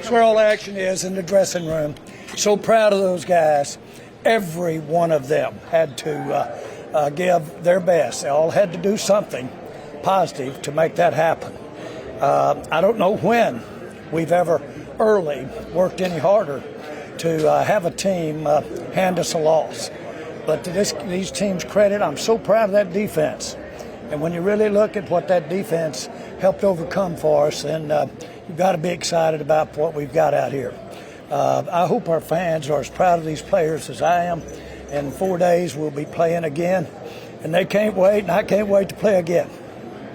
That's where all the action is, in the dressing room. So proud of those guys. Every one of them had to give their best. They all had to do something positive to make that happen. I don't know when we've ever early worked any harder to have a team hand us a loss. But to these teams' credit, I'm so proud of that defense. And when you really look at what that defense helped overcome for us, then you've got to be excited about what we've got out here. I hope our fans are as proud of these players as I am. In 4 days, we'll be playing again. And they can't wait, and I can't wait to play again.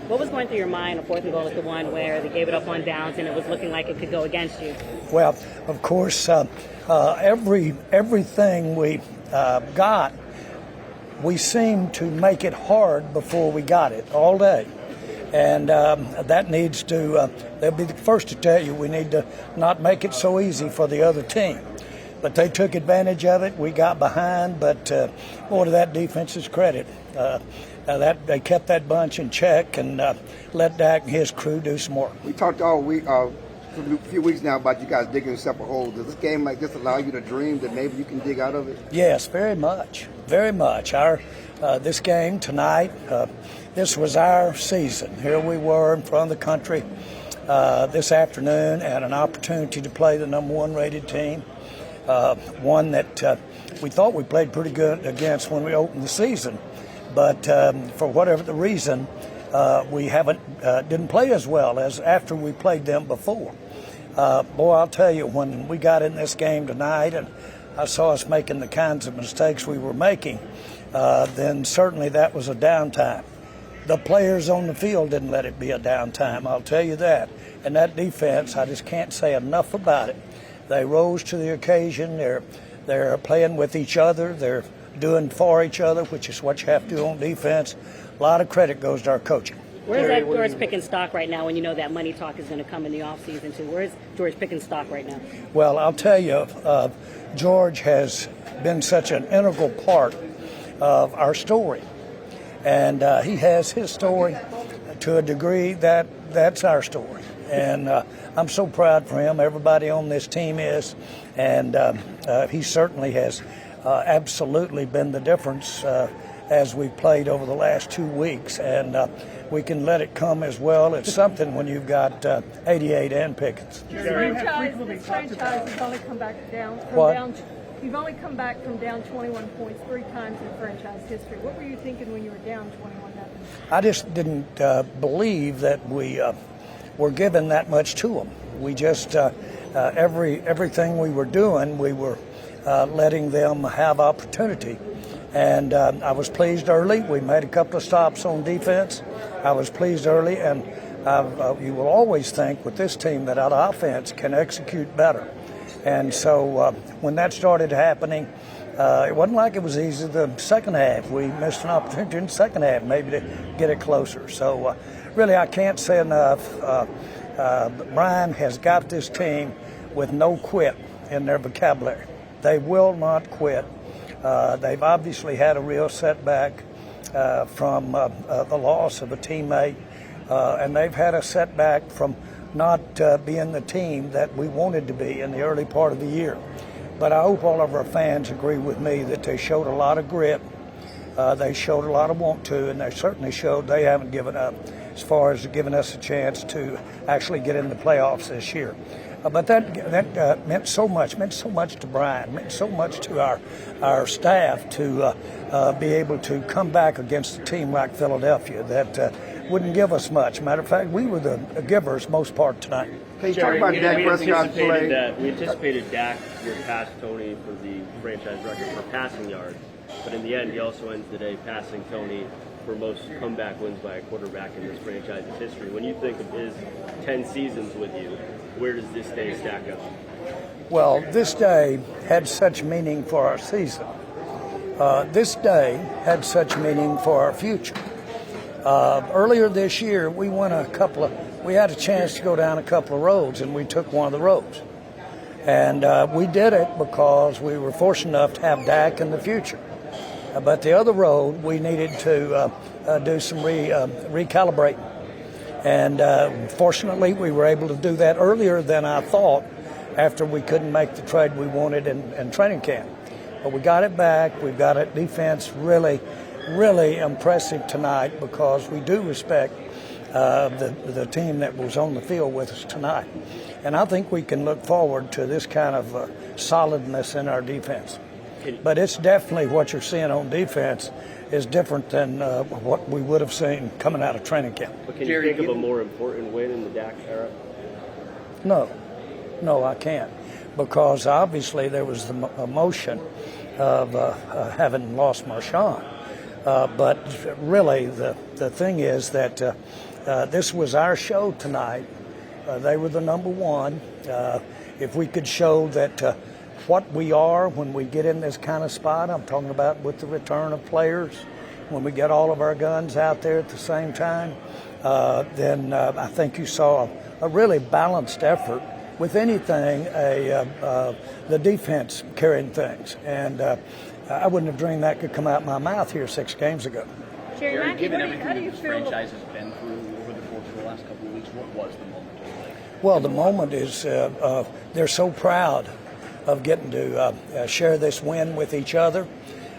What was going through your mind? A 4th and goal is the one where they gave it up on downs and it was looking like it could go against you. Well, of course, everything we got, we seemed to make it hard before we got it all day. And that needs to, they'll be the first to tell you we need to not make it so easy for the other team. But they took advantage of it. We got behind, but more to that defense's credit. That they kept that bunch in check and let Dak and his crew do some work. We talked all week, for a few weeks now, about you guys digging yourself a hole. Does this game like this allow you to dream that maybe you can dig out of it? Yes, very much, very much. This game tonight, this was our season. Here we were in front of the country this afternoon, and an opportunity to play the number 1 rated team, one that we thought we played pretty good against when we opened the season. But for whatever the reason, we didn't play as well as after we played them before. Boy, I'll tell you, when we got in this game tonight and I saw us making the kinds of mistakes we were making, then certainly that was a downtime. The players on the field didn't let it be a downtime, I'll tell you that. And that defense, I just can't say enough about it. They rose to the occasion. They're playing with each other. They're doing for each other, which is what you have to do on defense. A lot of credit goes to our coaching. Where's that George Pickens stock right now when you know that money talk is going to come in the offseason too? Where's George Pickens stock right now? Well, I'll tell you, George has been such an integral part of our story. And he has his story to a degree that's our story. And I'm so proud for him. Everybody on this team is. And he certainly has absolutely been the difference as we've played over the last 2 weeks. And we can let it come as well. It's something when you've got 88 and Pickens. This franchise has only come back down. You've only come back from down 21 points 3 times in franchise history. What were you thinking when you were down 21-0? I just didn't believe that we were given that much to them. We just, everything we were doing, we were letting them have opportunity. And I was pleased early. We made a couple of stops on defense. I was pleased early, and you will always think with this team that our offense can execute better. And so when that started happening, it wasn't like it was easy the second half. We missed an opportunity in the second half maybe to get it closer. So really I can't say enough. Brian has got this team with no quit in their vocabulary. They will not quit. They've obviously had a real setback from the loss of a teammate, and they've had a setback from not being the team that we wanted to be in the early part of the year. But I hope all of our fans agree with me that they showed a lot of grit. They showed a lot of want to, and they certainly showed they haven't given up as far as giving us a chance to actually get in the playoffs this year. But that meant so much to Brian, meant so much to our staff to be able to come back against a team like Philadelphia that wouldn't give us much. Matter of fact, we were the givers most part tonight. Hey, talk about Dak Prescott's play. We anticipated Dak would pass Tony for the franchise record for passing yards, but in the end, he also ends the day passing Tony for most comeback wins by a quarterback in this franchise's history. When you think of his 10 seasons with you, where does this day stack up? Well, this day had such meaning for our season. This day had such meaning for our future. Earlier this year, we had a chance to go down a couple of roads, and we took one of the roads. And we did it because we were fortunate enough to have Dak in the future. But the other road, we needed to do some recalibrating. And fortunately, we were able to do that earlier than I thought after we couldn't make the trade we wanted in training camp. But we got it back. We've got it. Defense really, really impressive tonight because we do respect the team that was on the field with us tonight. And I think we can look forward to this kind of solidness in our defense. But it's definitely what you're seeing on defense is different than what we would have seen coming out of training camp. But can you think of a more important win in the Dak era? No, I can't, because obviously there was the emotion of having lost Marshawn. But really, the thing is that this was our show tonight. They were the number one. If we could show that what we are when we get in this kind of spot, I'm talking about with the return of players, when we get all of our guns out there at the same time, then I think you saw a really balanced effort. With anything, the defense carrying things. And I wouldn't have dreamed that could come out my mouth here 6 games ago. Jerry, Given how everything do you this feel? franchise has been through over the course of the last couple of weeks, what was the moment? Well, the moment is they're so proud of getting to share this win with each other.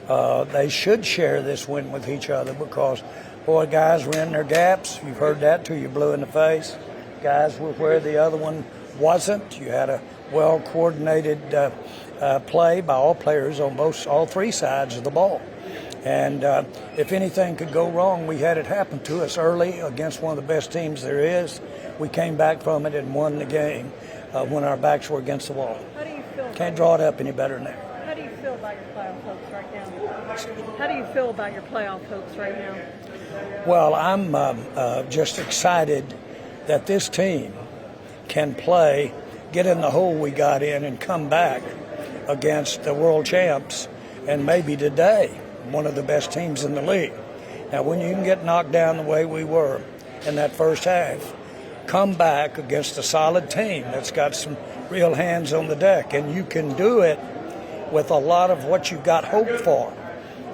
They should share this win with each other because, boy, guys were in their gaps. You've heard that till you're blue in the face. Guys were where the other one wasn't. You had a well-coordinated play by all players on all 3 sides of the ball. And if anything could go wrong, we had it happen to us early against one of the best teams there is. We came back from it and won the game when our backs were against the wall. How do you feel? Can't draw it up any better than that. How do you feel about your playoff hopes right now? How do you feel about your playoff hopes right now? Well, I'm just excited that this team can play, get in the hole we got in, and come back against the world champs, and maybe today one of the best teams in the league. Now, when you can get knocked down the way we were in that first half, come back against a solid team that's got some real hands on the deck, and you can do it with a lot of what you got hope for.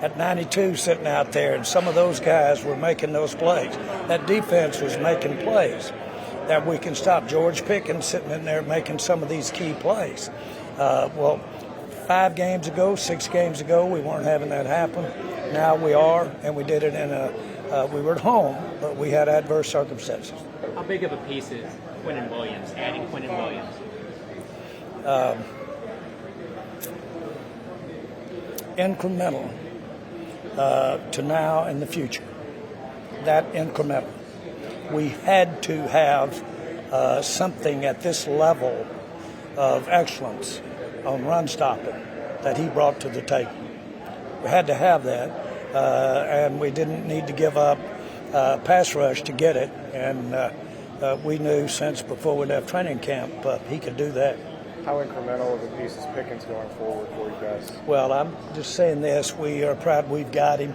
At 92 sitting out there, and some of those guys were making those plays. That defense was making plays that we can stop. George Pickens sitting in there making some of these key plays. Well, 5 games ago, 6 games ago, we weren't having that happen. Now we are, and we did it we were at home, but we had adverse circumstances. How big of a piece is Quinnen Williams, adding Quinnen Williams? Incremental to now and the future. That incremental. We had to have something at this level of excellence on run stopping that he brought to the table. We had to have that, and we didn't need to give up pass rush to get it. And we knew since before we left training camp he could do that. How incremental of a piece is Pickens going forward for you guys? Well, I'm just saying this. We are proud we've got him,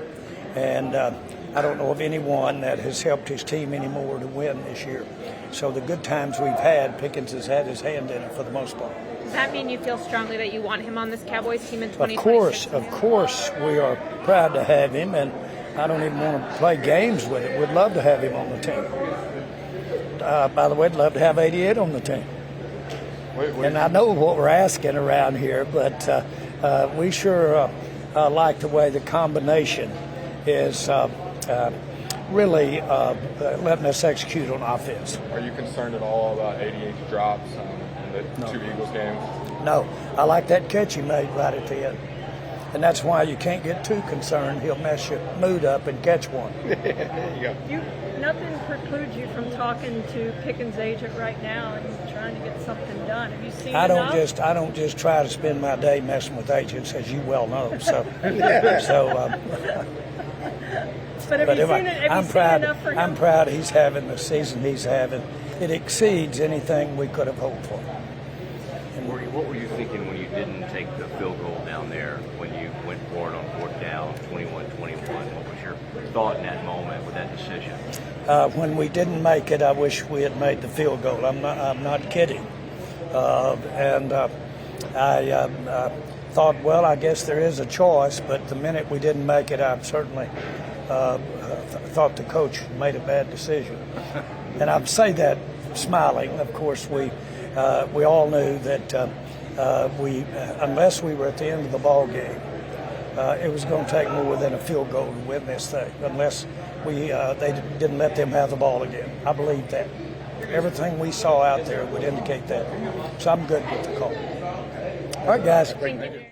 and I don't know of anyone that has helped his team anymore to win this year. So the good times we've had, Pickens has had his hand in it for the most part. Does that mean you feel strongly that you want him on this Cowboys team in 2026? Of course, we are proud to have him, and I don't even want to play games with it. We'd love to have him on the team. By the way, I'd love to have 88 on the team. And I know what we're asking around here, but we sure like the way the combination is really letting us execute on offense. Are you concerned at all about 88 drops in the 2 Eagles games? No. I like that catch he made right at the end. And that's why you can't get too concerned. He'll mess your mood up and catch one. There you go. Nothing precludes you from talking to Pickens' agent right now and trying to get something done. Have you seen I enough? don't just try to spend my day messing with agents, as you well know. So, But have you seen enough for him? I'm proud he's having the season he's having. It exceeds anything we could have hoped for. What were you thinking when you didn't take the field goal down there, when you went for it on 4th down, 21-21? What was your thought in that moment with that decision? When we didn't make it, I wish we had made the field goal. I'm not kidding. I thought, well, I guess there is a choice, but the minute we didn't make it, I certainly thought the coach made a bad decision. And I say that smiling. Of course, we we all knew that unless we were at the end of the ball game, it was going to take more than a field goal to win this thing. Unless they didn't let them have the ball again. I believe that. Everything we saw out there would indicate that. So I'm good with the call. All right, guys. Thank you.